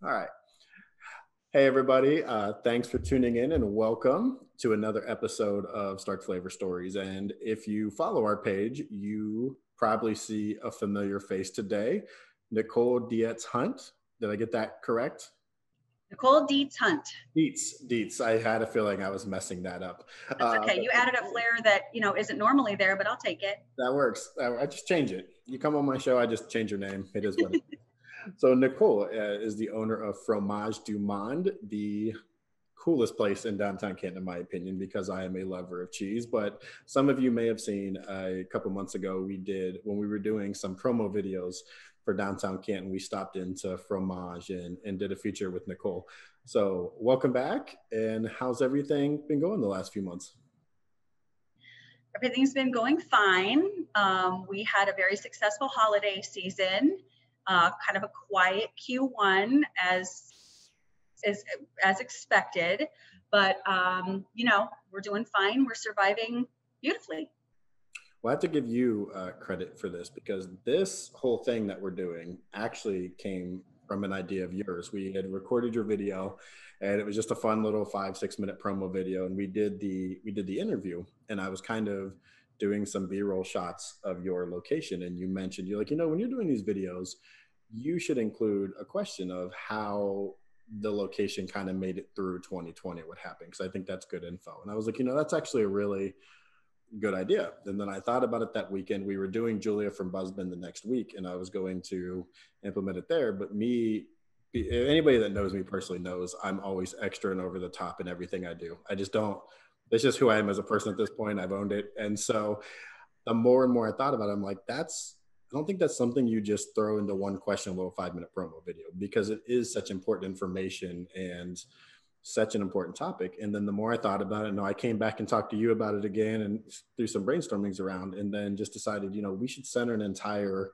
All right. Hey, everybody. Thanks for tuning in and welcome to another episode of Stark Flavor Stories. And if you follow our page, you probably see a familiar face today, Nicole Dietz-Hunt. Did I get that correct? Nicole Dietz-Hunt. Dietz. I had a feeling I was messing that up. That's okay. You added a flair that, isn't normally there, but I'll take it. That works. I just change it. You come on my show, I just change your name. It is what it is. So Nicole is the owner of Fromage Du Monde, the coolest place in Downtown Canton, in my opinion, because I am a lover of cheese. But some of you may have seen a couple months ago, when we were doing some promo videos for Downtown Canton, we stopped into Fromage and did a feature with Nicole. So welcome back. And how's everything been going the last few months? Everything's been going fine. We had a very successful holiday season. Kind of a quiet Q1 as expected, but we're doing fine. We're surviving beautifully. Well, I have to give you credit for this because this whole thing that we're doing actually came from an idea of yours. We had recorded your video, and it was just a fun little 5-6 minute promo video, and we did the interview, and I was kind of doing some B-roll shots of your location, and you mentioned, you're like, when you're doing these videos, you should include a question of how the location kind of made it through 2020, what happened, because I think that's good info. And I was like, that's actually a really good idea. And then I thought about it that weekend. We were doing Julia from Buzzbin the next week, and I was going to implement it there. But anybody that knows me personally knows I'm always extra and over the top in everything I do. I just don't. That's just who I am as a person at this point. I've owned it. And so the more and more I thought about it, I'm like, I don't think that's something you just throw into one question, a little 5-minute promo video, because it is such important information and such an important topic. And then the more I thought about it, I came back and talked to you about it again and threw some brainstormings around, and then just decided, we should center an entire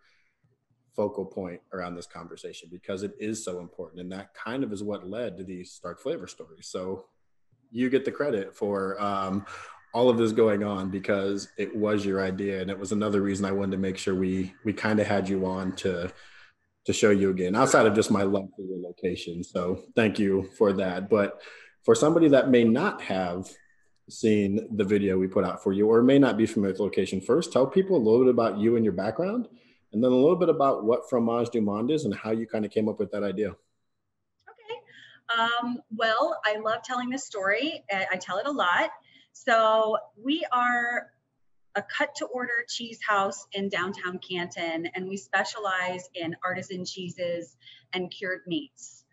focal point around this conversation because it is so important. And that kind of is what led to these Stark Flavor Stories. So you get the credit for all of this going on because it was your idea. And it was another reason I wanted to make sure we kind of had you on to show you again, outside of just my love for your location. So thank you for that. But for somebody that may not have seen the video we put out for you or may not be familiar with the location, first tell people a little bit about you and your background, and then a little bit about what Fromage Du Monde is and how you kind of came up with that idea. Well, I love telling this story. I tell it a lot. So we are a cut-to-order cheese house in downtown Canton, and we specialize in artisan cheeses and cured meats.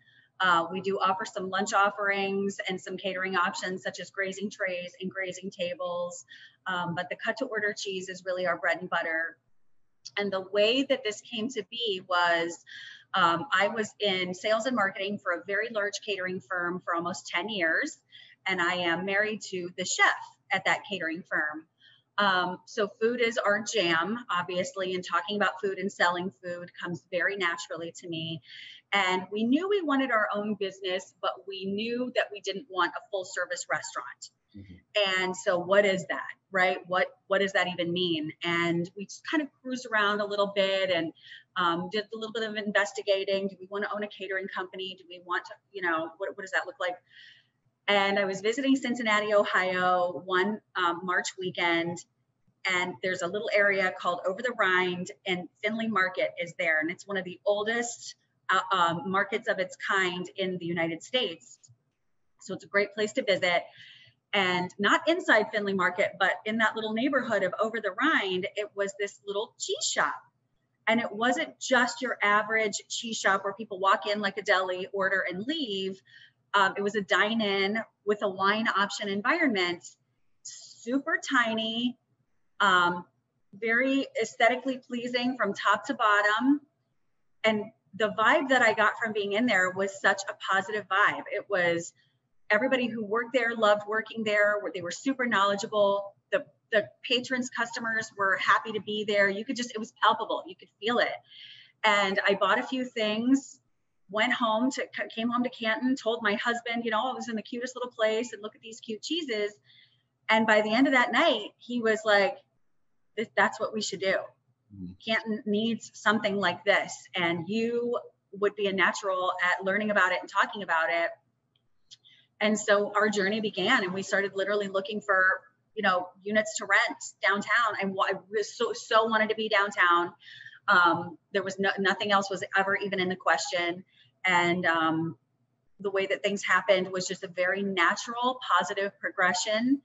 We do offer some lunch offerings and some catering options such as grazing trays and grazing tables, but the cut-to-order cheese is really our bread and butter. And the way that this came to be was I was in sales and marketing for a very large catering firm for almost 10 years, and I am married to the chef at that catering firm. So food is our jam, obviously, and talking about food and selling food comes very naturally to me. And we knew we wanted our own business, but we knew that we didn't want a full service restaurant. Mm-hmm. And so what is that, right? What does that even mean? And we just kind of cruised around a little bit and did a little bit of investigating. Do we want to own a catering company? Do we want to, what does that look like? And I was visiting Cincinnati, Ohio, one March weekend, and there's a little area called Over the Rhine, and Findlay Market is there. And it's one of the oldest markets of its kind in the United States. So it's a great place to visit. And not inside Findlay Market, but in that little neighborhood of Over the Rhine, it was this little cheese shop. And it wasn't just your average cheese shop where people walk in like a deli, order and leave. It was a dine-in with a wine option environment, super tiny, very aesthetically pleasing from top to bottom. And the vibe that I got from being in there was such a positive vibe. It was everybody who worked there loved working there. They were super knowledgeable. The patrons, customers were happy to be there. It was palpable. You could feel it. And I bought a few things, came home to Canton, told my husband, I was in the cutest little place and look at these cute cheeses. And by the end of that night, he was like, that's what we should do. Mm-hmm. Canton needs something like this. And you would be a natural at learning about it and talking about it. And so our journey began, and we started literally looking for, units to rent downtown. I so wanted to be downtown. There was nothing else was ever even in the question. And the way that things happened was just a very natural, positive progression,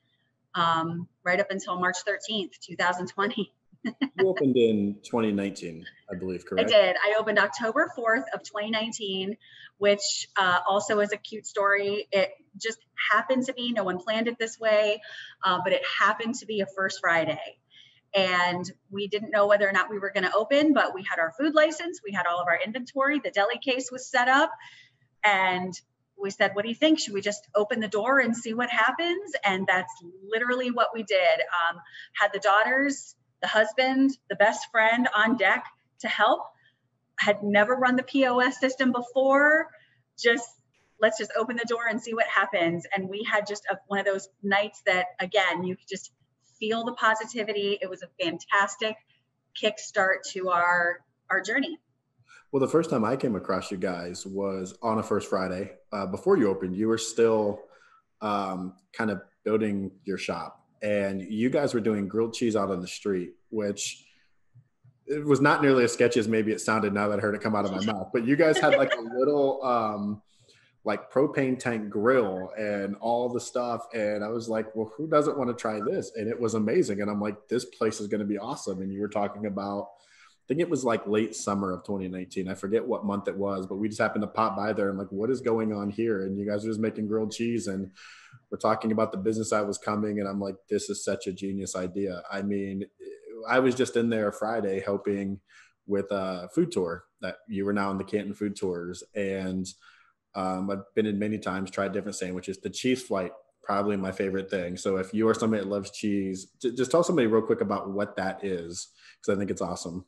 right up until March 13th, 2020. You opened in 2019, I believe, correct? I did. I opened October 4th of 2019, which also is a cute story. It just happened to be, no one planned it this way, but it happened to be a first Friday. And we didn't know whether or not we were going to open, but we had our food license. We had all of our inventory. The deli case was set up. And we said, what do you think? Should we just open the door and see what happens? And that's literally what we did. Had the daughters, the husband, the best friend on deck to help. Had never run the POS system before. Let's just open the door and see what happens. And we had just one of those nights that, again, you could just feel the positivity. It was a fantastic kickstart to our journey. Well, the first time I came across you guys was on a first Friday. Before you opened, you were still kind of building your shop. And you guys were doing grilled cheese out on the street, which it was not nearly as sketchy as maybe it sounded now that I heard it come out of my mouth. But you guys had like a little like propane tank grill and all the stuff. And I was like, well, who doesn't want to try this? And it was amazing. And I'm like, this place is going to be awesome. And you were talking about, I think it was like late summer of 2019. I forget what month it was, but we just happened to pop by there and like, what is going on here? And you guys are just making grilled cheese. And we're talking about the business I was coming. And I'm like, this is such a genius idea. I mean, I was just in there Friday helping with a food tour that you were now in the Canton food tours. And I've been in many times, tried different sandwiches. The cheese flight, probably my favorite thing. So if you are somebody that loves cheese, just tell somebody real quick about what that is, because I think it's awesome.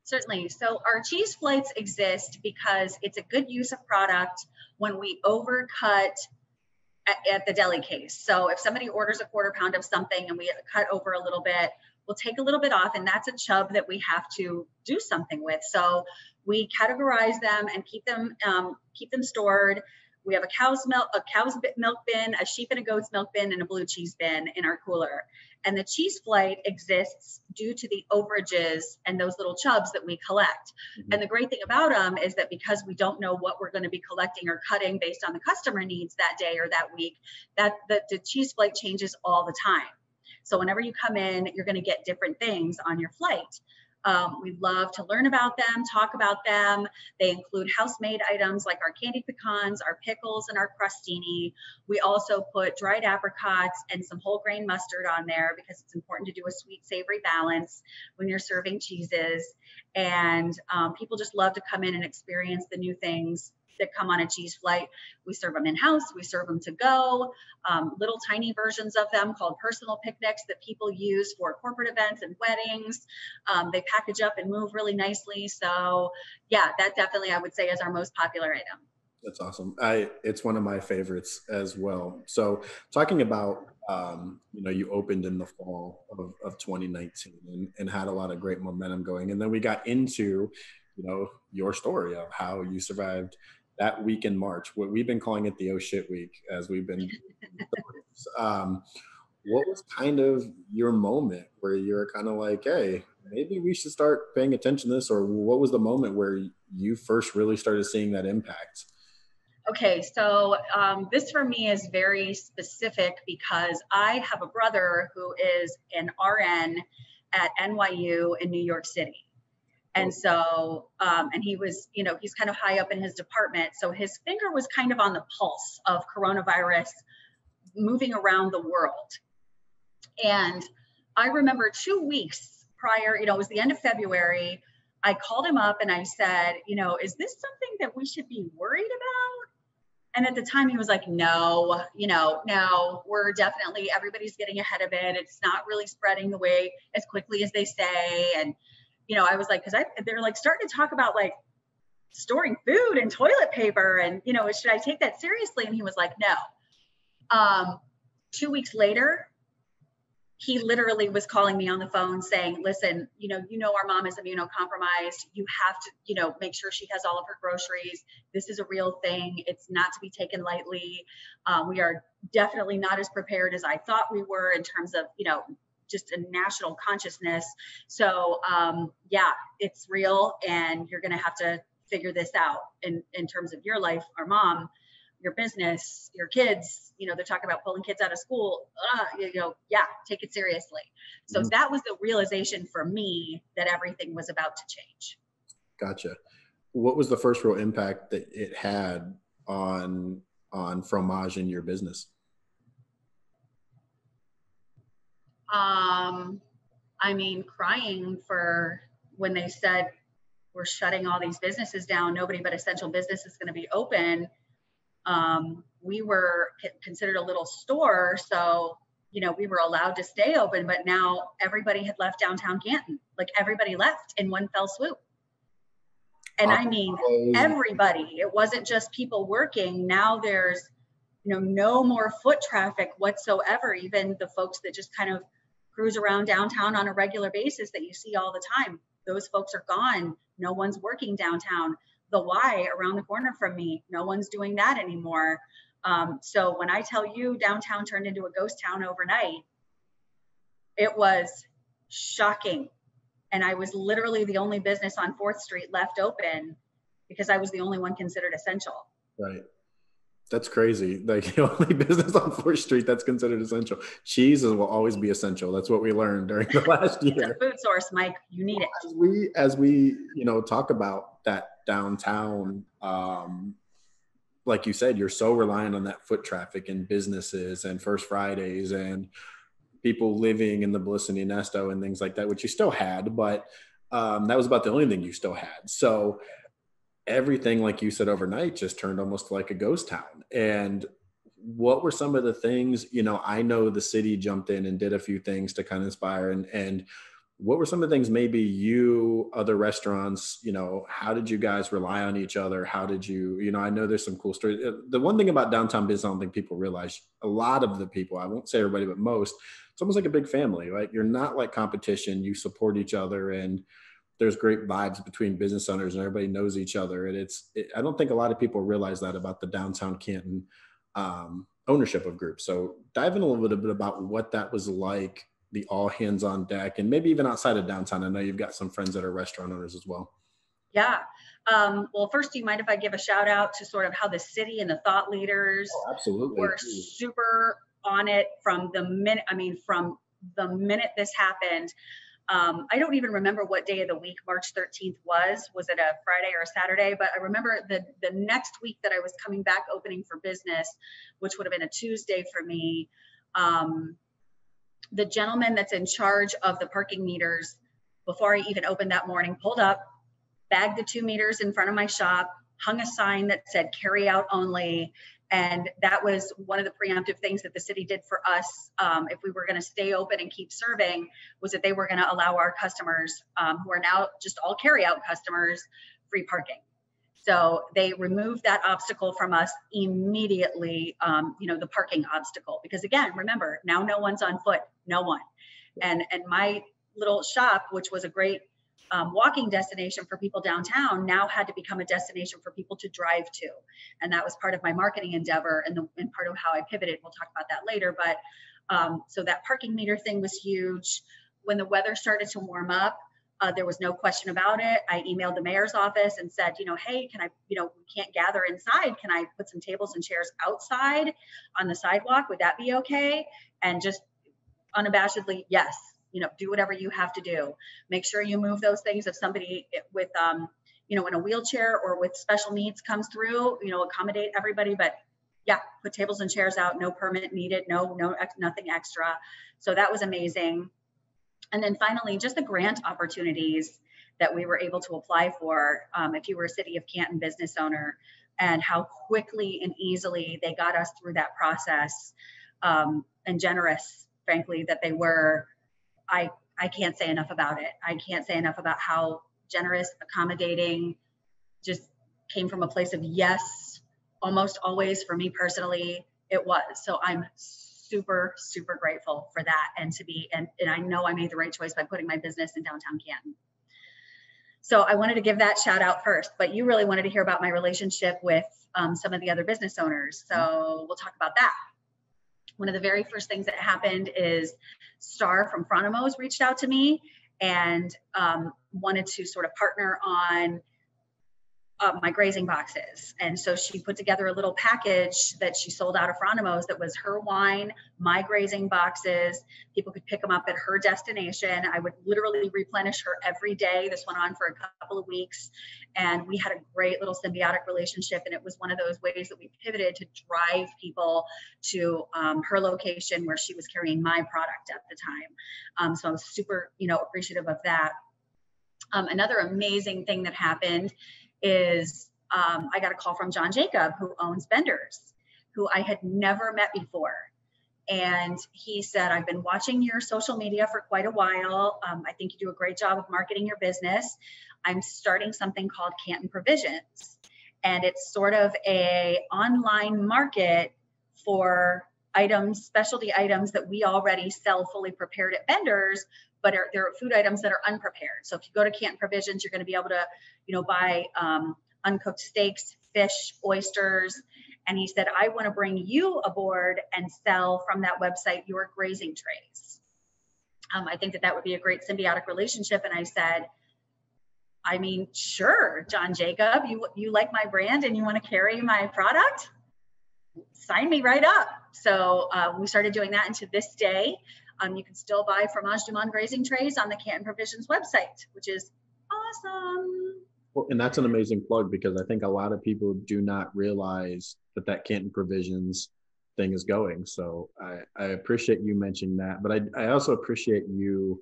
Certainly. So our cheese flights exist because it's a good use of product when we overcut at the deli case. So if somebody orders a quarter pound of something and we cut over a little bit, we'll take a little bit off, and that's a chub that we have to do something with. So we categorize them and keep them stored. We have a cow's milk bin, a sheep and a goat's milk bin, and a blue cheese bin in our cooler. And the cheese flight exists due to the overages and those little chubs that we collect. Mm-hmm. And the great thing about them is that because we don't know what we're going to be collecting or cutting based on the customer needs that day or that week, that the cheese flight changes all the time. So whenever you come in, you're going to get different things on your flight. We love to learn about them, talk about them. They include house-made items like our candied pecans, our pickles, and our crostini. We also put dried apricots and some whole grain mustard on there because it's important to do a sweet, savory balance when you're serving cheeses. And people just love to come in and experience the new things that come on a cheese flight. We serve them in-house, we serve them to go, little tiny versions of them called personal picnics that people use for corporate events and weddings. They package up and move really nicely. So yeah, that definitely I would say is our most popular item. That's awesome. It's one of my favorites as well. So talking about, you opened in the fall of 2019 and had a lot of great momentum going. And then we got into, your story of how you survived that week in March. What we've been calling it the oh shit week as we've been. What was kind of your moment where you're kind of like, hey, maybe we should start paying attention to this? Or what was the moment where you first really started seeing that impact? Okay, so this for me is very specific because I have a brother who is an RN at NYU in New York City. And so, and he was, he's kind of high up in his department. So his finger was kind of on the pulse of coronavirus moving around the world. And I remember 2 weeks prior, it was the end of February, I called him up and I said, is this something that we should be worried about? And at the time he was like, no, no, everybody's getting ahead of it. It's not really spreading the way as quickly as they say. And I was like, they're like starting to talk about like storing food and toilet paper and, should I take that seriously? And he was like, no. 2 weeks later, he literally was calling me on the phone saying, listen, our mom is immunocompromised. You have to, make sure she has all of her groceries. This is a real thing. It's not to be taken lightly. We are definitely not as prepared as I thought we were in terms of, just a national consciousness. So yeah, it's real, and you're going to have to figure this out in terms of your life, our mom, your business, your kids. They're talking about pulling kids out of school. Yeah, take it seriously. So that was the realization for me that everything was about to change. Gotcha. What was the first real impact that it had on Fromage in your business? Crying for when they said we're shutting all these businesses down, nobody but essential business is going to be open. We were considered a little store, so we were allowed to stay open, but now everybody had left downtown Canton. Like, everybody left in one fell swoop. And everybody. It wasn't just people working. Now there's no more foot traffic whatsoever. Even the folks that just kind of cruise around downtown on a regular basis that you see all the time, those folks are gone. No one's working downtown. The Y around the corner from me, no one's doing that anymore. So when I tell you downtown turned into a ghost town overnight, it was shocking. And I was literally the only business on 4th Street left open because I was the only one considered essential. Right. That's crazy. Like, the only business on 4th Street that's considered essential. Cheese will always be essential. That's what we learned during the last year. It's a food source, Mike. You need it. As we talk about that downtown, like you said, you're so reliant on that foot traffic and businesses and First Fridays and people living in the Bliss and Ernesto and things like that, which you still had, but that was about the only thing you still had. So everything, like you said, overnight just turned almost like a ghost town. And what were some of the things, I know the city jumped in and did a few things to kind of inspire, and what were some of the things maybe you, other restaurants, how did you guys rely on each other? How did you, I know there's some cool stories. The one thing about downtown business, I don't think people realize, a lot of the people, I won't say everybody, but most, it's almost like a big family, right? You're not like competition, you support each other, and there's great vibes between business owners and everybody knows each other. And I don't think a lot of people realize that about the downtown Canton ownership of groups. So dive in a little bit about what that was like, the all hands on deck, and maybe even outside of downtown. I know you've got some friends that are restaurant owners as well. Yeah. Well, first, do you mind if I give a shout out to sort of how the city and the thought leaders were super on it from the minute this happened. I don't even remember what day of the week March 13th was. Was it a Friday or a Saturday? But I remember the next week that I was coming back opening for business, which would have been a Tuesday for me. The gentleman that's in charge of the parking meters, before I even opened that morning, pulled up, bagged the 2 meters in front of my shop, hung a sign that said carry out only. And that was one of the preemptive things that the city did for us. If we were going to stay open and keep serving, was that they were going to allow our customers, who are now just all carry out customers, free parking. So they removed that obstacle from us immediately, the parking obstacle, because again, remember, now no one's on foot, no one. And my little shop, which was a great walking destination for people downtown, now had to become a destination for people to drive to. And that was part of my marketing endeavor and part of how I pivoted. We'll talk about that later. But so that parking meter thing was huge. When the weather started to warm up, there was no question about it. I emailed the mayor's office and said, hey, can I, we can't gather inside. Can I put some tables and chairs outside on the sidewalk? Would that be okay? And just unabashedly, yes. Do whatever you have to do. Make sure you move those things. If somebody with, in a wheelchair or with special needs comes through, accommodate everybody. But yeah, put tables and chairs out. No permit needed. Nothing extra. So that was amazing. And then finally, just the grant opportunities that we were able to apply for. If you were a City of Canton business owner, and how quickly and easily they got us through that process, and generous, frankly, that they were. I can't say enough about it. I can't say enough about how generous, accommodating, just came from a place of yes, almost always for me personally, it was. So I'm super, super grateful for that. And I know I made the right choice by putting my business in downtown Canton. So I wanted to give that shout out first, but you really wanted to hear about my relationship with some of the other business owners. So we'll talk about that. One of the very first things that happened is Star from Fromage reached out to me and wanted to sort of partner on my grazing boxes. And so she put together a little package that she sold out of Fromage that was her wine, my grazing boxes. People could pick them up at her destination. I would literally replenish her every day. This went on for a couple of weeks. And we had a great little symbiotic relationship. And it was one of those ways that we pivoted to drive people to her location where she was carrying my product at the time. So I was super, appreciative of that. Another amazing thing that happened is I got a call from John Jacob, who owns Bender's, who I had never met before. And he said, I've been watching your social media for quite a while. I think you do a great job of marketing your business. I'm starting something called Canton Provisions. And it's sort of a online market for items, specialty items that we already sell fully prepared at Bender's, but there are food items that are unprepared. So if you go to Canton Provisions, you're going to be able to, buy uncooked steaks, fish, oysters. And he said, I want to bring you aboard and sell from that website your grazing trays. I think that would be a great symbiotic relationship. And I said, sure, John Jacob, you like my brand and you want to carry my product? Sign me right up. So we started doing that, and to this day, you can still buy Fromage Du Monde grazing trays on the Canton Provisions website, which is awesome. Well, and that's an amazing plug, because I think a lot of people do not realize that Canton Provisions thing is going. So I appreciate you mentioning that, but I also appreciate you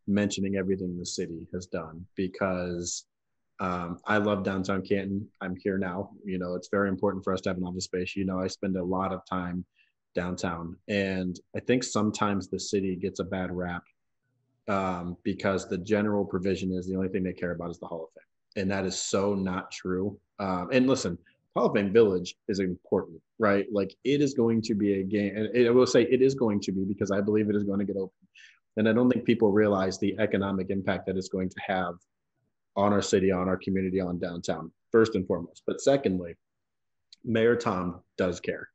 mentioning everything the city has done, because I love downtown Canton. I'm here now. It's very important for us to have an office space. I spend a lot of time downtown, and I think sometimes the city gets a bad rap because the general provision is the only thing they care about is the Hall of Fame. And that is so not true. And listen, Hall of Fame Village is important, right? Like, it is going to be a game. And I will say it is going to be, because I believe it is going to get open. And I don't think people realize the economic impact that it's going to have on our city, on our community, on downtown, first and foremost. But secondly, Mayor Tom does care.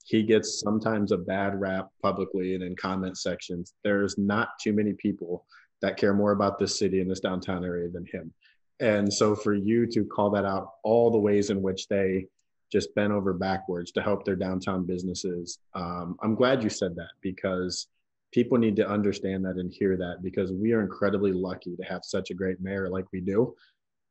He gets sometimes a bad rap publicly and in comment sections. There's not too many people that care more about this city and this downtown area than him. And so for you to call that out, all the ways in which they just bent over backwards to help their downtown businesses, I'm glad you said that, because people need to understand that and hear that, because we are incredibly lucky to have such a great mayor like we do.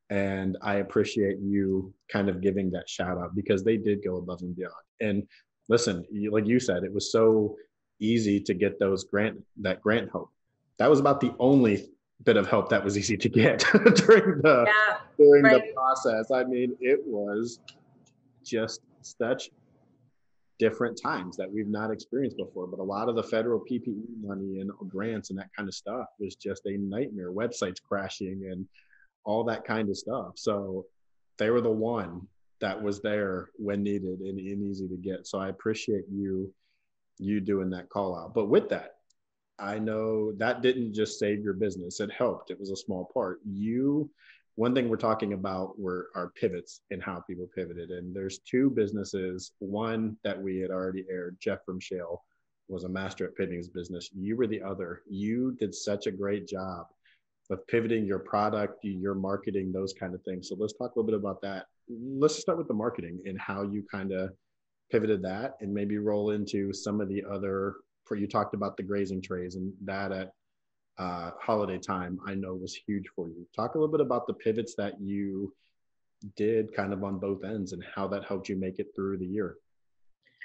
And I appreciate you kind of giving that shout out, because they did go above and beyond. And listen, like you said, it was so easy to get that grant help. That was about the only bit of help that was easy to get during the process. It was just such different times that we've not experienced before. But a lot of the federal PPE money and grants and that kind of stuff was just a nightmare. Websites crashing and all that kind of stuff. So they were the one that was there when needed and easy to get. So I appreciate you doing that call out. But with that, I know that didn't just save your business. It helped. It was a small part. One thing we're talking about were our pivots and how people pivoted. And there's two businesses. One that we had already aired, Jeff from Shale, was a master at pivoting his business. You were the other. You did such a great job of pivoting your product, your marketing, those kind of things. So let's talk a little bit about that. Let's just start with the marketing and how you kind of pivoted that, and maybe roll into some of the other, you talked about the grazing trays, and that at holiday time, I know was huge for you. Talk a little bit about the pivots that you did kind of on both ends and how that helped you make it through the year.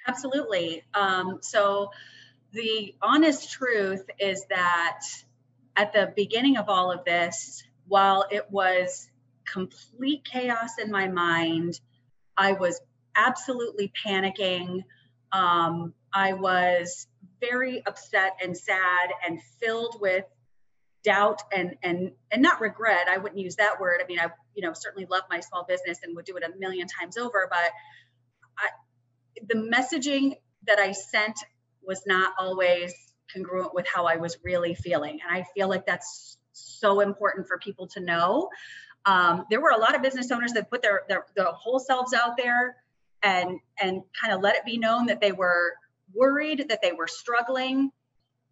Absolutely. So the honest truth is that at the beginning of all of this, while it was complete chaos in my mind, I was absolutely panicking. I was very upset and sad and filled with doubt and not regret. I wouldn't use that word. I certainly love my small business and would do it a million times over, but the messaging that I sent was not always congruent with how I was really feeling. And I feel like that's so important for people to know. There were a lot of business owners that put their whole selves out there and kind of let it be known that they were worried, that they were struggling.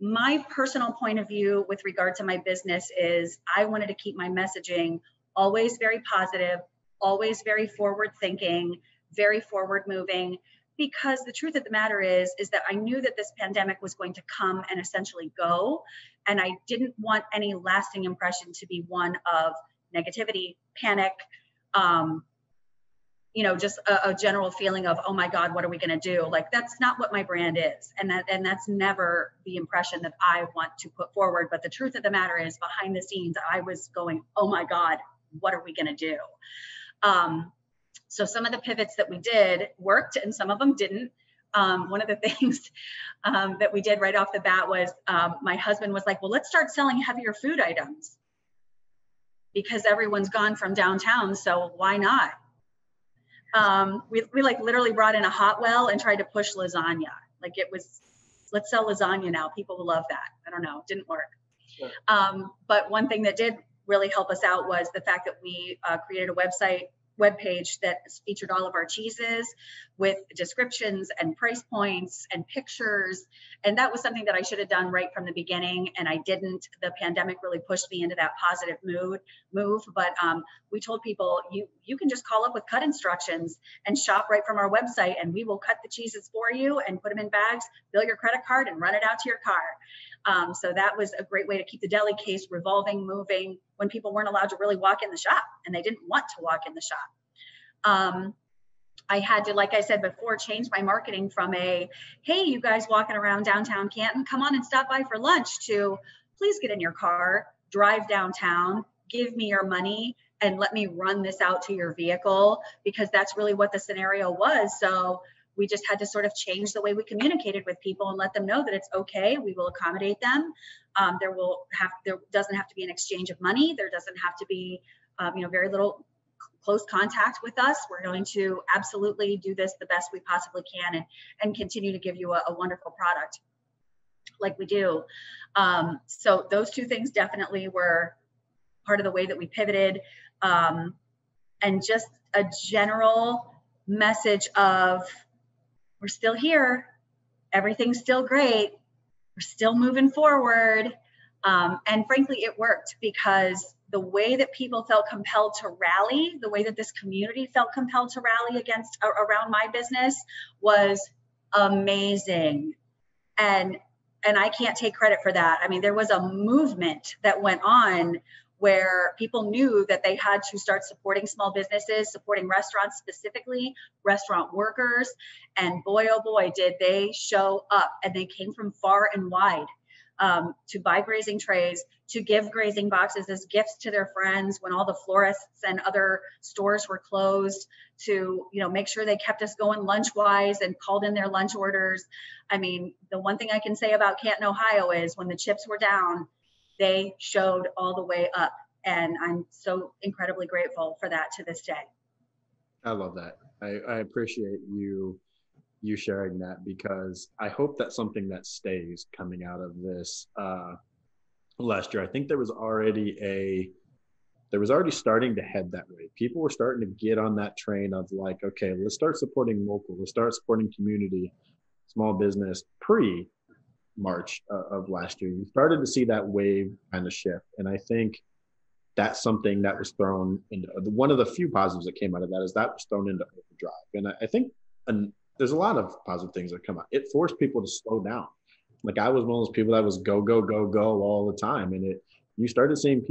My personal point of view with regard to my business is I wanted to keep my messaging always very positive, always very forward thinking, very forward moving, because the truth of the matter is that I knew that this pandemic was going to come and essentially go. And I didn't want any lasting impression to be one of negativity, panic, just a general feeling of, oh my God, what are we going to do? Like, that's not what my brand is. And that's never the impression that I want to put forward. But the truth of the matter is, behind the scenes, I was going, oh my God, what are we going to do? So some of the pivots that we did worked and some of them didn't. One of the things that we did right off the bat was my husband was like, well, let's start selling heavier food items because everyone's gone from downtown. So why not? We like literally brought in a hot well and tried to push lasagna. Like it was, let's sell lasagna now. People will love that. I don't know. It didn't work. Sure. But one thing that did really help us out was the fact that we created a webpage that featured all of our cheeses with descriptions and price points and pictures. And that was something that I should have done right from the beginning. And I didn't. The pandemic really pushed me into that positive move. But we told people, you can just call up with cut instructions and shop right from our website, and we will cut the cheeses for you and put them in bags, bill your credit card, and run it out to your car. So that was a great way to keep the deli case revolving, moving, when people weren't allowed to really walk in the shop and they didn't want to walk in the shop. I had to, like I said before, change my marketing from hey, you guys walking around downtown Canton, come on and stop by for lunch, to please get in your car, drive downtown, give me your money, and let me run this out to your vehicle, because that's really what the scenario was. So we just had to sort of change the way we communicated with people and let them know that it's okay. We will accommodate them. There doesn't have to be an exchange of money. There doesn't have to be, very little close contact with us. We're going to absolutely do this the best we possibly can and continue to give you a wonderful product like we do. So those two things definitely were part of the way that we pivoted. And just a general message of, we're still here. Everything's still great. We're still moving forward. And frankly, it worked, because the way that people felt compelled to rally, the way that this community felt compelled to rally around my business was amazing. And I can't take credit for that. I mean, there was a movement that went on where people knew that they had to start supporting small businesses, supporting restaurants, specifically restaurant workers. And boy, oh boy, did they show up. And they came from far and wide to buy grazing trays, to give grazing boxes as gifts to their friends when all the florists and other stores were closed, to make sure they kept us going lunch-wise and called in their lunch orders. I mean, the one thing I can say about Canton, Ohio is when the chips were down, they showed all the way up. And I'm so incredibly grateful for that to this day. I love that. I appreciate you sharing that, because I hope that's something that stays coming out of this last year. I think there was already starting to head that way. People were starting to get on that train of like, okay, let's start supporting local, let's start supporting community, small business pre-March of last year. You started to see that wave kind of shift. And I think that's something that was thrown into one of the few positives that came out of that, is that was thrown into overdrive. And I think there's a lot of positive things that come out. It forced people to slow down. Like, I was one of those people that was go, go, go, go all the time. And you started seeing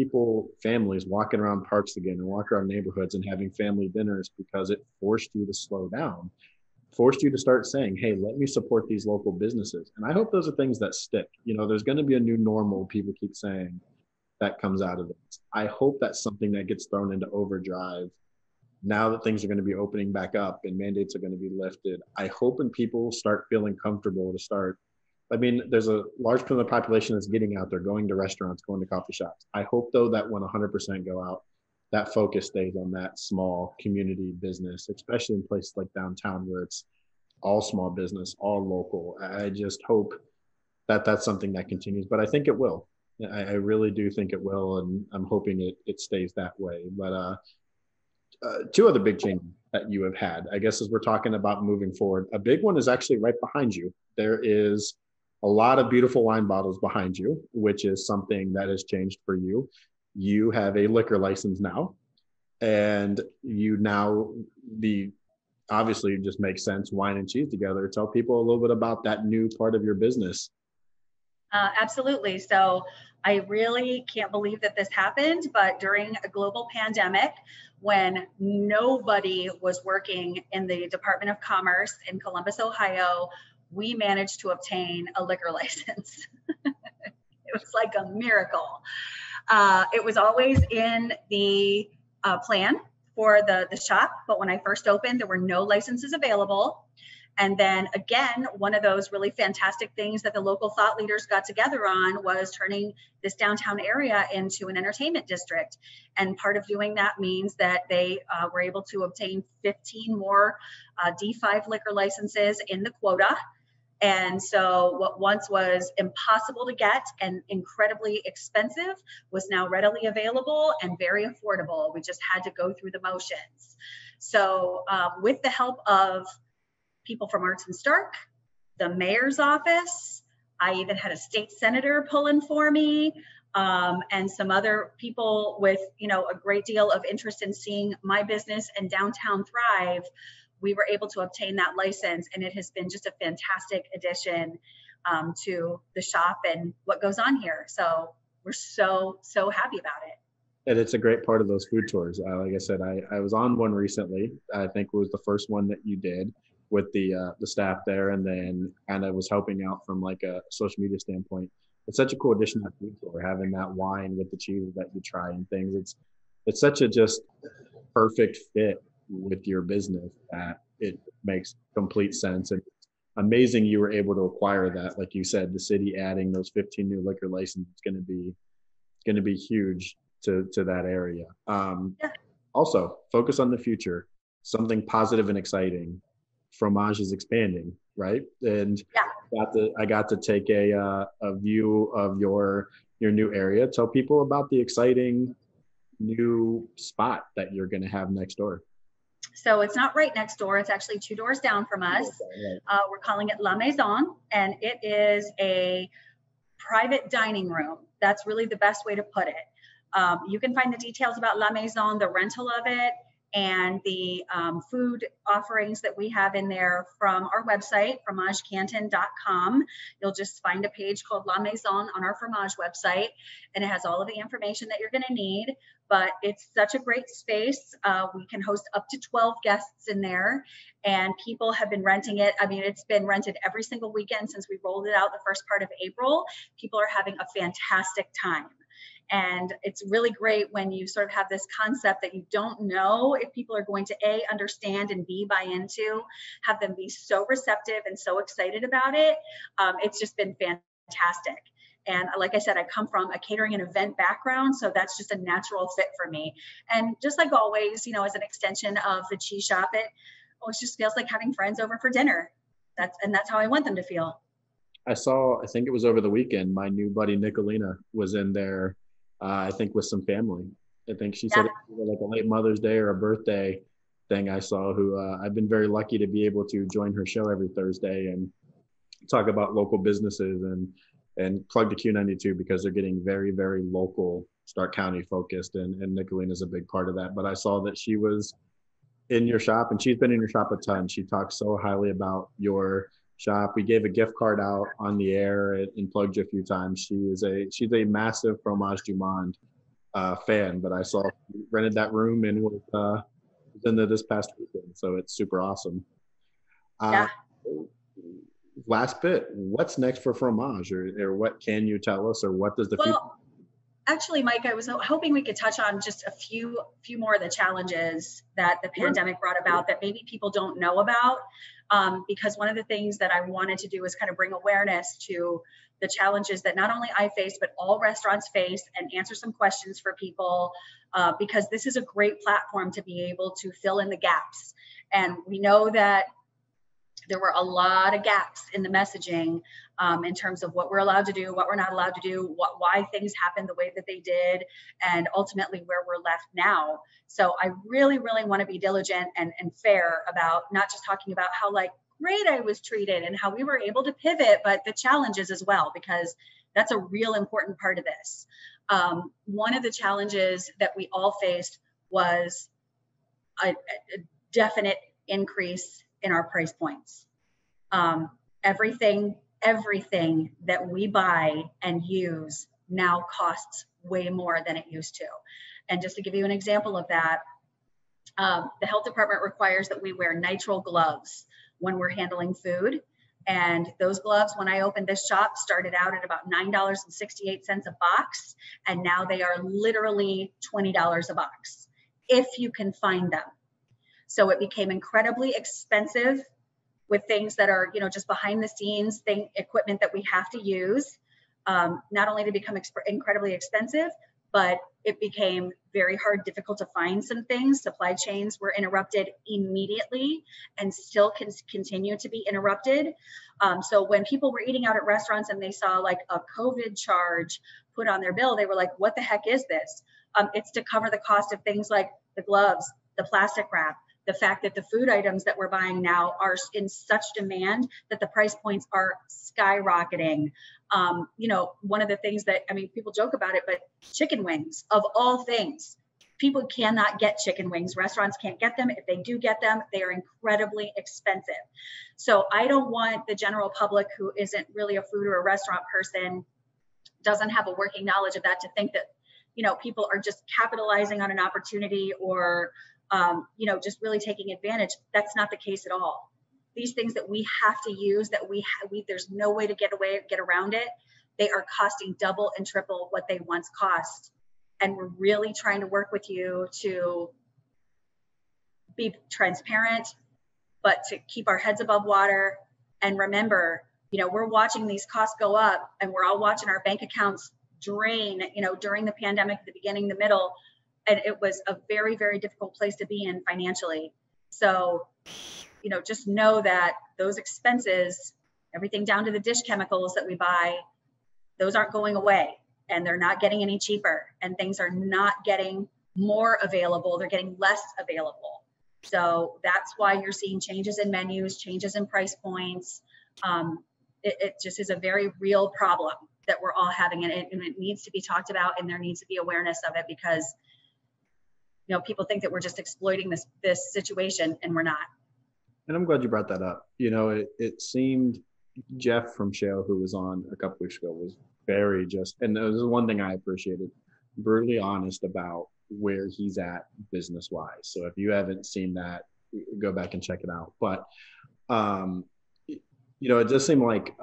families walking around parks again and walking around neighborhoods and having family dinners, because it forced you to slow down, forced you to start saying, hey, let me support these local businesses. And I hope those are things that stick. There's going to be a new normal, people keep saying, that comes out of this. I hope that's something that gets thrown into overdrive now that things are going to be opening back up and mandates are going to be lifted. I hope when people start feeling comfortable to start, there's a large part of the population that's getting out there, going to restaurants, going to coffee shops. I hope, though, that when 100% go out, that focus stays on that small community business, especially in places like downtown, where it's all small business, all local. I just hope that that's something that continues, but I think it will. I really do think it will, and I'm hoping it stays that way. But two other big changes that you have had, I guess, as we're talking about moving forward, a big one is actually right behind you. There is a lot of beautiful wine bottles behind you, which is something that has changed for you. You have a liquor license now, and you now the obviously it just makes sense, wine and cheese together. Tell people a little bit about that new part of your business. Absolutely. So I really can't believe that this happened, but during a global pandemic, when nobody was working in the Department of Commerce in Columbus, Ohio, we managed to obtain a liquor license. It was like a miracle. It was always in the plan for the shop, but when I first opened, there were no licenses available. And then again, one of those really fantastic things that the local thought leaders got together on was turning this downtown area into an entertainment district. And part of doing that means that they were able to obtain 15 more D5 liquor licenses in the quota. And so what once was impossible to get and incredibly expensive was now readily available and very affordable. We just had to go through the motions. So with the help of people from Arts and Stark, the mayor's office, I even had a state senator pulling for me, and some other people with, a great deal of interest in seeing my business and downtown thrive. We were able to obtain that license, and it has been just a fantastic addition to the shop and what goes on here. So we're so happy about it. And it's a great part of those food tours. Like I said, I was on one recently. I think it was the first one that you did with the staff there, and then kind of was helping out from like a social media standpoint. It's such a cool addition to food tour, having that wine with the cheese that you try and things. It's such a just perfect fit with your business that it makes complete sense. And amazing you were able to acquire that. Like you said, the city adding those 15 new liquor licenses is going to be huge to that area. Yeah. Also, focus on the future, something positive and exciting. Fromage is expanding, right? And yeah. I got to take a view of your new area. Tell people about the exciting new spot that you're going to have next door. So it's not right next door. It's actually 2 doors down from us. We're calling it La Maison, and it is a private dining room. That's really the best way to put it. You can find the details about La Maison, the rental of it, and the food offerings that we have in there from our website, fromagecanton.com. You'll just find a page called La Maison on our Fromage website, and it has all of the information that you're going to need. But it's such a great space. We can host up to 12 guests in there, and people have been renting it. I mean, it's been rented every single weekend since we rolled it out the first part of April. People are having a fantastic time. And it's really great when you sort of have this concept that you don't know if people are going to A, understand, and B, buy into, have them be so receptive and so excited about it. It's just been fantastic. And like I said, I come from a catering and event background, so that's just a natural fit for me. And just like always, as an extension of the cheese shop, it always just feels like having friends over for dinner. That's how I want them to feel. I think it was over the weekend, my new buddy Nicolina was in there. I think with some family. I think she said it was like a late Mother's Day or a birthday thing I saw, who I've been very lucky to be able to join her show every Thursday and talk about local businesses and plug the Q92 because they're getting very, very local, Stark County focused, and Nicolina is a big part of that. But I saw that she was in your shop, and she's been in your shop a ton. She talks so highly about your shop. We gave a gift card out on the air and plugged you a few times. She's a massive Fromage Du Monde fan, but I saw she rented that room and was in there this past weekend, so it's super awesome. Last bit, what's next for Fromage, or what can you tell us, or what does the future? Actually, Mike, I was hoping we could touch on just a few more of the challenges that the pandemic brought about that maybe people don't know about. Because one of the things that I wanted to do is kind of bring awareness to the challenges that not only I face, but all restaurants face, and answer some questions for people, because this is a great platform to be able to fill in the gaps. And we know that there were a lot of gaps in the messaging in terms of what we're allowed to do, what we're not allowed to do, why things happened the way that they did, and ultimately where we're left now. So I really, really want to be diligent and fair about not just talking about how like great I was treated and how we were able to pivot, but the challenges as well, because that's a real important part of this. One of the challenges that we all faced was a definite increase in our price points. Everything that we buy and use now costs way more than it used to. And just to give you an example of that, the health department requires that we wear nitrile gloves when we're handling food. And those gloves, when I opened this shop, started out at about $9.68 a box. And now they are literally $20 a box, if you can find them. So it became incredibly expensive with things that are, just behind the scenes equipment that we have to use, not only to become incredibly expensive, but it became very hard, difficult to find some things. Supply chains were interrupted immediately and still continue to be interrupted. So when people were eating out at restaurants and they saw like a COVID charge put on their bill, they were like, what the heck is this? It's to cover the cost of things like the gloves, the plastic wrap, the fact that the food items that we're buying now are in such demand that the price points are skyrocketing. One of the things that, people joke about it, but chicken wings, of all things, people cannot get chicken wings. Restaurants can't get them. If they do get them, they are incredibly expensive. So I don't want the general public who isn't really a food or a restaurant person, doesn't have a working knowledge of that, to think that, people are just capitalizing on an opportunity or, just really taking advantage. That's not the case at all. These things that we have to use, that there's no way to get around it. They are costing double and triple what they once cost. And we're really trying to work with you to be transparent, but to keep our heads above water. And remember, we're watching these costs go up, and we're all watching our bank accounts drain, during the pandemic, the beginning, the middle. And it was a very, very difficult place to be in financially. So, just know that those expenses, everything down to the dish chemicals that we buy, those aren't going away, and they're not getting any cheaper, and things are not getting more available. They're getting less available. So that's why you're seeing changes in menus, changes in price points. It just is a very real problem that we're all having, and it needs to be talked about, and there needs to be awareness of it, because people think that we're just exploiting this situation, and we're not. And I'm glad you brought that up. It seemed Jeff from Shale, who was on a couple weeks ago, was very and this is one thing I appreciated, brutally honest about where he's at business wise. So if you haven't seen that, go back and check it out. But, it just seemed like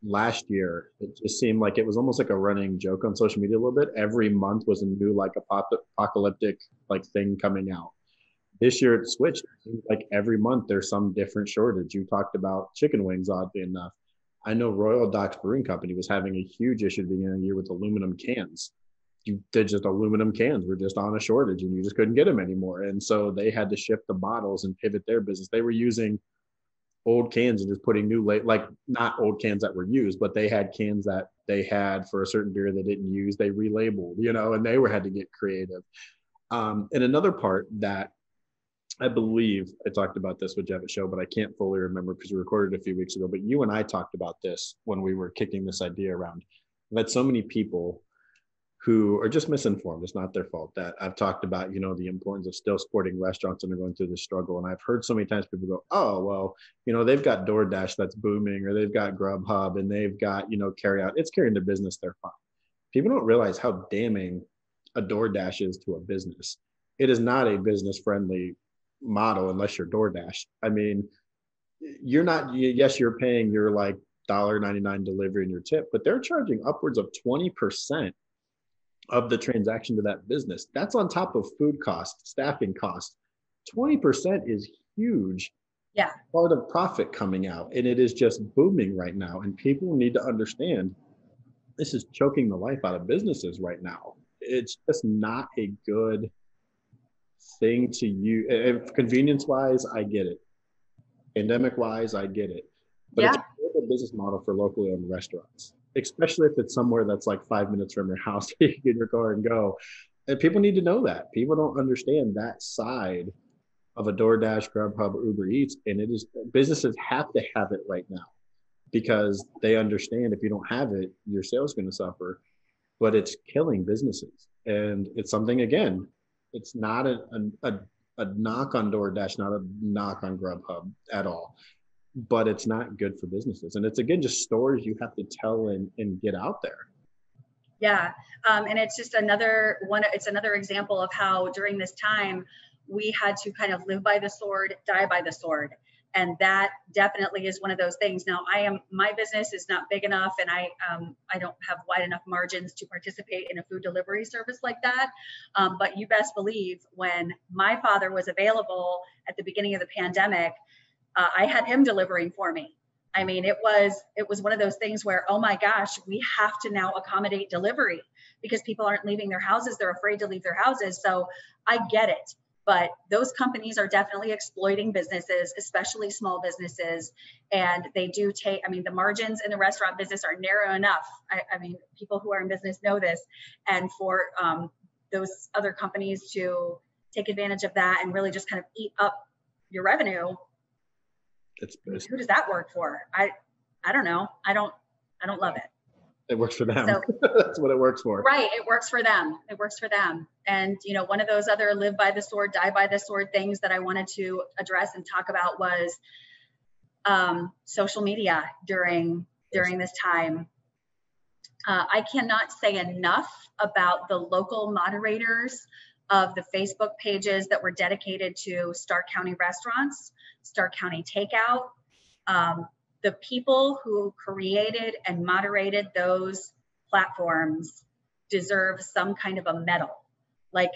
last year, it just seemed like it was almost like a running joke on social media a little bit. Every month was a new like apocalyptic like thing coming out. This year it switched. It seems like every month there's some different shortage. You talked about chicken wings, oddly enough. I know Royal Docks Brewing Company was having a huge issue at the beginning of the year with aluminum cans. Aluminum cans were just on a shortage, and you just couldn't get them anymore. And so they had to shift the bottles and pivot their business. They were using old cans and just putting new, like not old cans that were used, but they had cans that they had for a certain beer they didn't use. They relabeled, and they had to get creative. And another part that I believe I talked about this with Jeff at Show, but I can't fully remember because we recorded a few weeks ago, but you and I talked about this when we were kicking this idea around. I've had so many people who are just misinformed. It's not their fault. That I've talked about, the importance of still supporting restaurants and they're going through this struggle. And I've heard so many times people go, oh, well, they've got DoorDash that's booming, or they've got Grubhub, and they've got, carry out. It's carrying their business. They're fine. People don't realize how damning a DoorDash is to a business. It is not a business friendly model unless you're DoorDash. You're not, yes, you're paying your like $1.99 delivery and your tip, but they're charging upwards of 20% of the transaction to that business. That's on top of food costs, staffing costs. 20% is huge. Yeah. Part of profit coming out, and it is just booming right now. And people need to understand this is choking the life out of businesses right now. It's just not a good thing to use. Convenience wise, I get it. Pandemic wise, I get it. But it's Yeah. a business model for locally owned restaurants, especially if it's somewhere that's like 5 minutes from your house. You can get in your car and go. And people need to know that. People don't understand that side of a DoorDash, Grubhub, Uber Eats. And it is, businesses have to have it right now because they understand if you don't have it, your sales is going to suffer. But it's killing businesses. And it's something, again, it's not a knock on DoorDash, not a knock on Grubhub at all, but it's not good for businesses. And it's, again, just stories you have to tell and get out there. Yeah. And it's just another one, it's another example of how during this time we had to kind of live by the sword, die by the sword. And that definitely is one of those things. Now my business is not big enough and I don't have wide enough margins to participate in a food delivery service like that. But you best believe when my father was available at the beginning of the pandemic, I had him delivering for me. I mean, it was one of those things where, oh my gosh, we have to now accommodate delivery because people aren't leaving their houses. They're afraid to leave their houses. So I get it. But those companies are definitely exploiting businesses, especially small businesses. And they do take, I mean, the margins in the restaurant business are narrow enough. I mean, people who are in business know this. And for those other companies to take advantage of that and really just kind of eat up your revenue, who does that work for? I don't know. I don't love it. It works for them. So, that's what it works for. Right. It works for them. It works for them. And, you know, one of those other live by the sword, die by the sword things that I wanted to address and talk about was social media during this time. I cannot say enough about the local moderators of the Facebook pages that were dedicated to Stark County restaurants, Stark County takeout. The people who created and moderated those platforms deserve some kind of a medal. Like,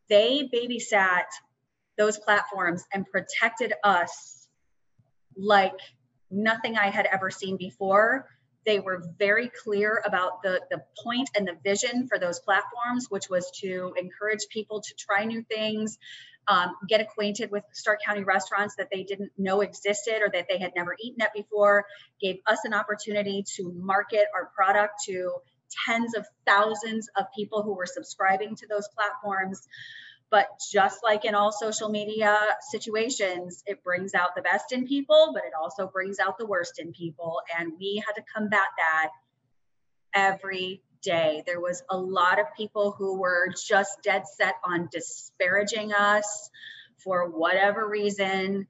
they babysat those platforms and protected us like nothing I had ever seen before. They were very clear about the point and the vision for those platforms, which was to encourage people to try new things, get acquainted with Stark County restaurants that they didn't know existed or that they had never eaten at before, gave us an opportunity to market our product to tens of thousands of people who were subscribing to those platforms. But just like in all social media situations, it brings out the best in people, but it also brings out the worst in people. And we had to combat that every day. There was a lot of people who were just dead set on disparaging us for whatever reason.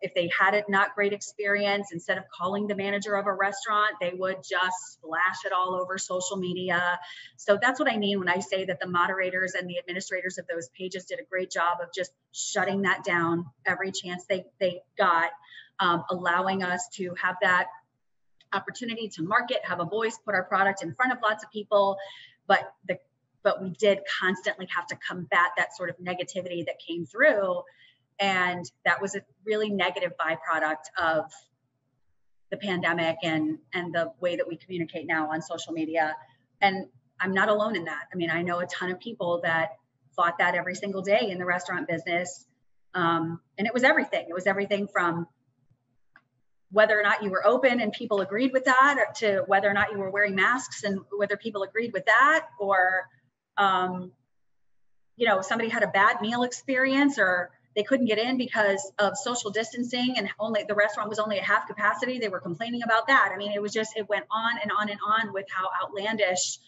If they had a not great experience, instead of calling the manager of a restaurant, they would just splash it all over social media. So that's what I mean when I say that the moderators and the administrators of those pages did a great job of just shutting that down every chance they got, allowing us to have that opportunity to market, have a voice, put our product in front of lots of people. But we did constantly have to combat that sort of negativity that came through. And that was a really negative byproduct of the pandemic and the way that we communicate now on social media. And I'm not alone in that. I mean, I know a ton of people that fought that every single day in the restaurant business. And it was everything. It was everything from whether or not you were open and people agreed with that, to whether or not you were wearing masks and whether people agreed with that, or, you know, somebody had a bad meal experience or they couldn't get in because of social distancing and only the restaurant was only at half capacity. They were complaining about that. I mean, it went on and on and on with how outlandish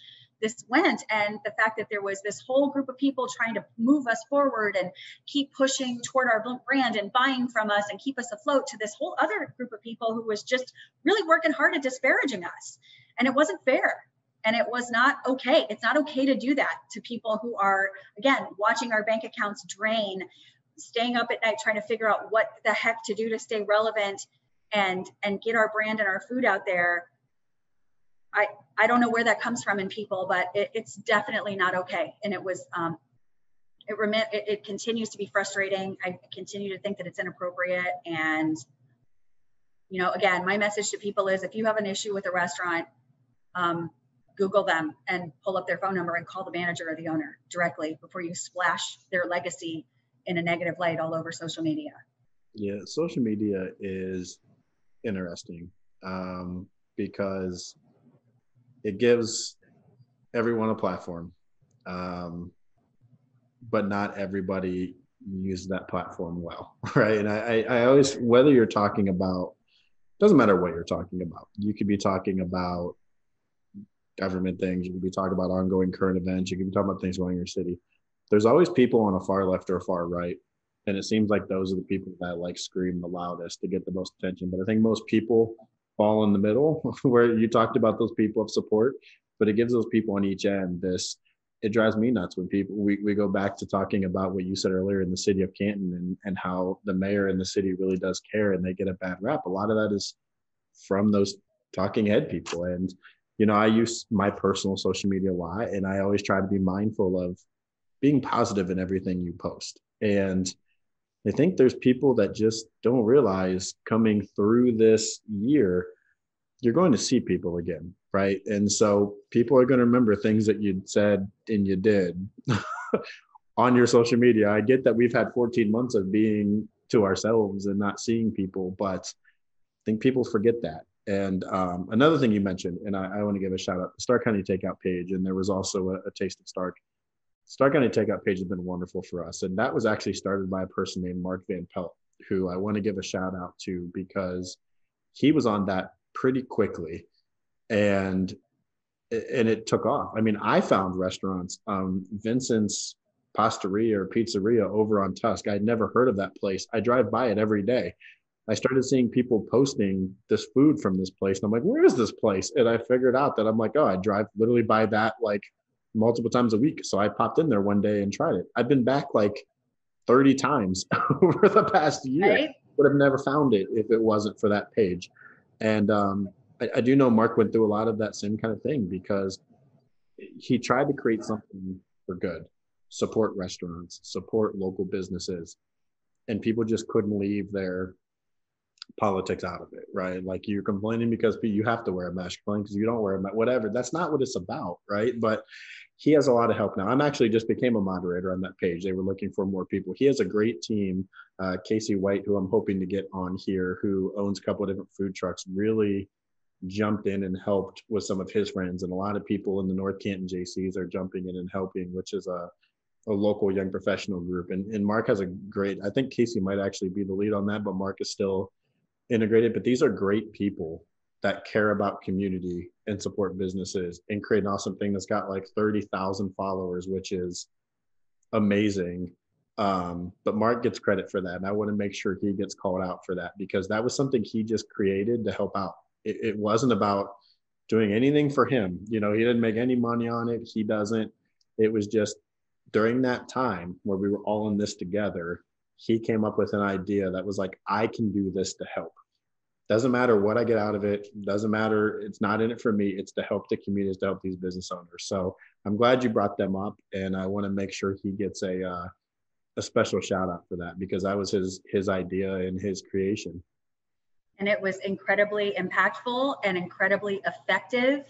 this went. And the fact that there was this whole group of people trying to move us forward and keep pushing toward our brand and buying from us and keep us afloat, to this whole other group of people who was just really working hard at disparaging us. And it wasn't fair. And it was not okay. It's not okay to do that to people who are, again, watching our bank accounts drain, staying up at night trying to figure out what the heck to do to stay relevant and get our brand and our food out there. I don't know where that comes from in people, but it's definitely not okay. And it was, it continues to be frustrating. I continue to think that it's inappropriate. And, you know, again, my message to people is, if you have an issue with a restaurant, Google them and pull up their phone number and call the manager or the owner directly before you splash their legacy in a negative light all over social media. Yeah, social media is interesting because it gives everyone a platform, um, but not everybody uses that platform well, right? And I always, whether you're talking about, doesn't matter what you're talking about. You could be talking about government things. You could be talking about ongoing current events. You could be talking about things going in your city. There's always people on a far left or a far right. And it seems like those are the people that like scream the loudest to get the most attention. But I think most people fall in the middle where you talked about those people of support, but it gives those people on each end this, it drives me nuts when people, we go back to talking about what you said earlier in the city of Canton and how the mayor in the city really does care and they get a bad rap. A lot of that is from those talking head people. And, you know, I use my personal social media a lot and I always try to be mindful of being positive in everything you post. And I think there's people that just don't realize coming through this year, you're going to see people again, right? And so people are going to remember things that you said and you did on your social media. I get that we've had 14 months of being to ourselves and not seeing people, but I think people forget that. And another thing you mentioned, and I want to give a shout out, the Stark County Takeout page, and there was also a Taste of Stark. Stark County Takeout page has been wonderful for us, and that was actually started by a person named Mark Van Pelt, who I want to give a shout out to because he was on that pretty quickly, and it took off. I mean, I found restaurants, Vincent's Pastaria or Pizzeria over on Tusk. I'd never heard of that place. I drive by it every day. I started seeing people posting this food from this place. And I'm like, where is this place? And I figured out that I'm like, oh, I drive literally by that like multiple times a week. So I popped in there one day and tried it. I've been back like 30 times over the past year. Right? Would have never found it if it wasn't for that page. And I do know Mark went through a lot of that same kind of thing because he tried to create something for good, support restaurants, support local businesses, and people just couldn't leave their politics out of it, right? Like you're complaining because you have to wear a mask, complaining because you don't wear a mask, whatever. That's not what it's about, right? But he has a lot of help now. I'm actually just became a moderator on that page. They were looking for more people. He has a great team. Casey White, who I'm hoping to get on here, who owns a couple of different food trucks, really jumped in and helped with some of his friends. And a lot of people in the North Canton JCs are jumping in and helping, which is a local young professional group. And Mark has a great, I think Casey might actually be the lead on that, but Mark is still integrated. But these are great people that care about community and support businesses and create an awesome thing that's got like 30,000 followers, which is amazing. But Mark gets credit for that. And I want to make sure he gets called out for that because that was something he just created to help out. It wasn't about doing anything for him. You know, he didn't make any money on it. He doesn't. It was just during that time where we were all in this together, he came up with an idea that was like, I can do this to help. Doesn't matter what I get out of it. Doesn't matter. It's not in it for me. It's to help the community, it's to help these business owners. So I'm glad you brought them up, and I want to make sure he gets a special shout out for that because that was his idea and his creation. And it was incredibly impactful and incredibly effective.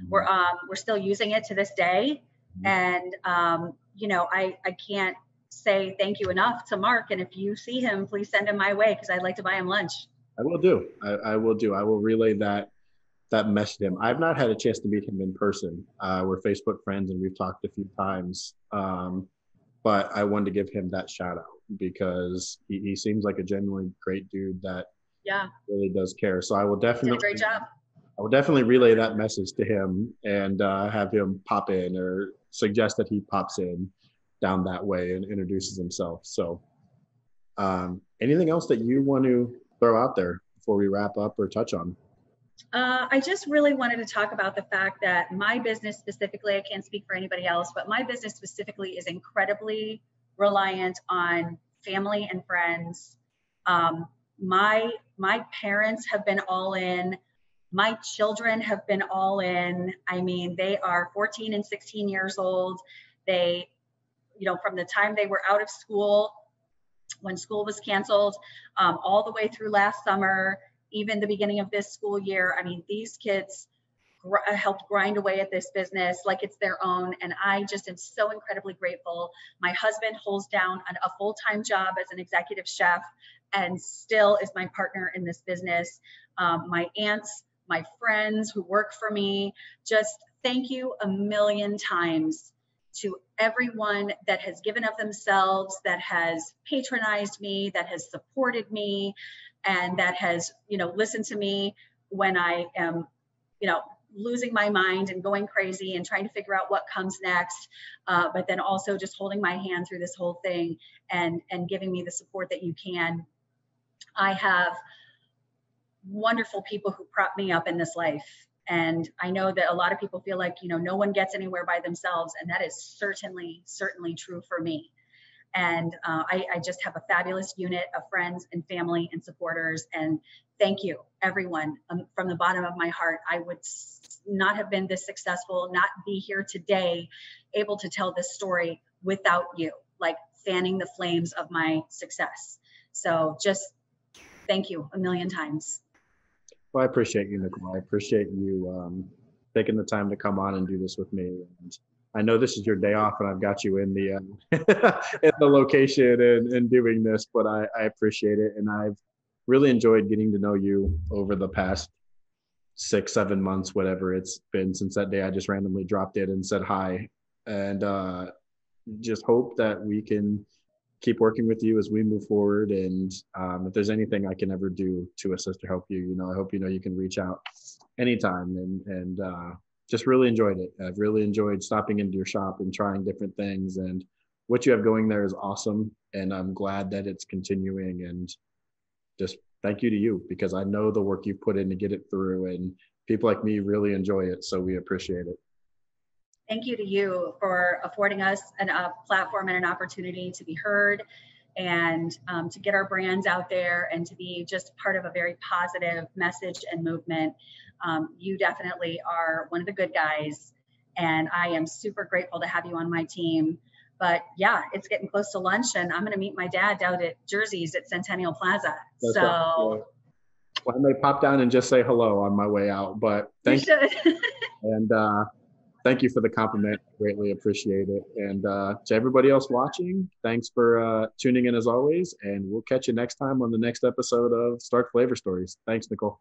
Mm-hmm. We're still using it to this day, mm-hmm. And you know, I can't say thank you enough to Mark. And if you see him, please send him my way because I'd like to buy him lunch. I will do. I will do. I will relay that message to him. I've not had a chance to meet him in person. We're Facebook friends and we've talked a few times. But I wanted to give him that shout out because he seems like a genuinely great dude that really does care. So I will definitely did a great job. I will definitely relay that message to him and have him pop in or suggest that he pops in down that way and introduces himself. So anything else that you want to throw out there before we wrap up or touch on? I just really wanted to talk about the fact that my business specifically, I can't speak for anybody else, but my business specifically is incredibly reliant on family and friends. My parents have been all in. My children have been all in. I mean, they are 14 and 16 years old. They, you know, from the time they were out of school, when school was canceled, all the way through last summer, even the beginning of this school year. I mean, these kids helped grind away at this business like it's their own. And I just am so incredibly grateful. My husband holds down a full-time job as an executive chef and still is my partner in this business. My aunts, my friends who work for me, just thank you a million times to everyone that has given of themselves, that has patronized me, that has supported me, and that has, listened to me when I am, losing my mind and going crazy and trying to figure out what comes next. But then also just holding my hand through this whole thing and giving me the support that you can. I have wonderful people who prop me up in this life. And I know that a lot of people feel like, no one gets anywhere by themselves. And that is certainly true for me. And I just have a fabulous unit of friends and family and supporters. And thank you, everyone, from the bottom of my heart. I would not have been this successful, not be here today, able to tell this story without you, like fanning the flames of my success. So just thank you a million times. Well, I appreciate you, Nicole. I appreciate you taking the time to come on and do this with me. And I know this is your day off, and I've got you in the in the location and doing this, but I appreciate it, and I've really enjoyed getting to know you over the past 6-7 months, whatever it's been since that day I just randomly dropped in and said hi, and just hope that we can keep working with you as we move forward. And if there's anything I can ever do to assist or help you, I hope you can reach out anytime. And just really enjoyed it. I've really enjoyed stopping into your shop and trying different things. And what you have going there is awesome. And I'm glad that it's continuing. And just thank you to you, because I know the work you put in to get it through, and people like me really enjoy it. So we appreciate it. Thank you to you for affording us a platform and an opportunity to be heard, and to get our brands out there, and to be just part of a very positive message and movement. You definitely are one of the good guys, and I am super grateful to have you on my team. But yeah, it's getting close to lunch, and I'm going to meet my dad down at Jersey's at Centennial Plaza. That's right. Well, I may pop down and just say hello on my way out, but thank you. And thank you for the compliment. Greatly appreciate it. And to everybody else watching, thanks for tuning in as always. And we'll catch you next time on the next episode of Stark Flavor Stories. Thanks, Nicole.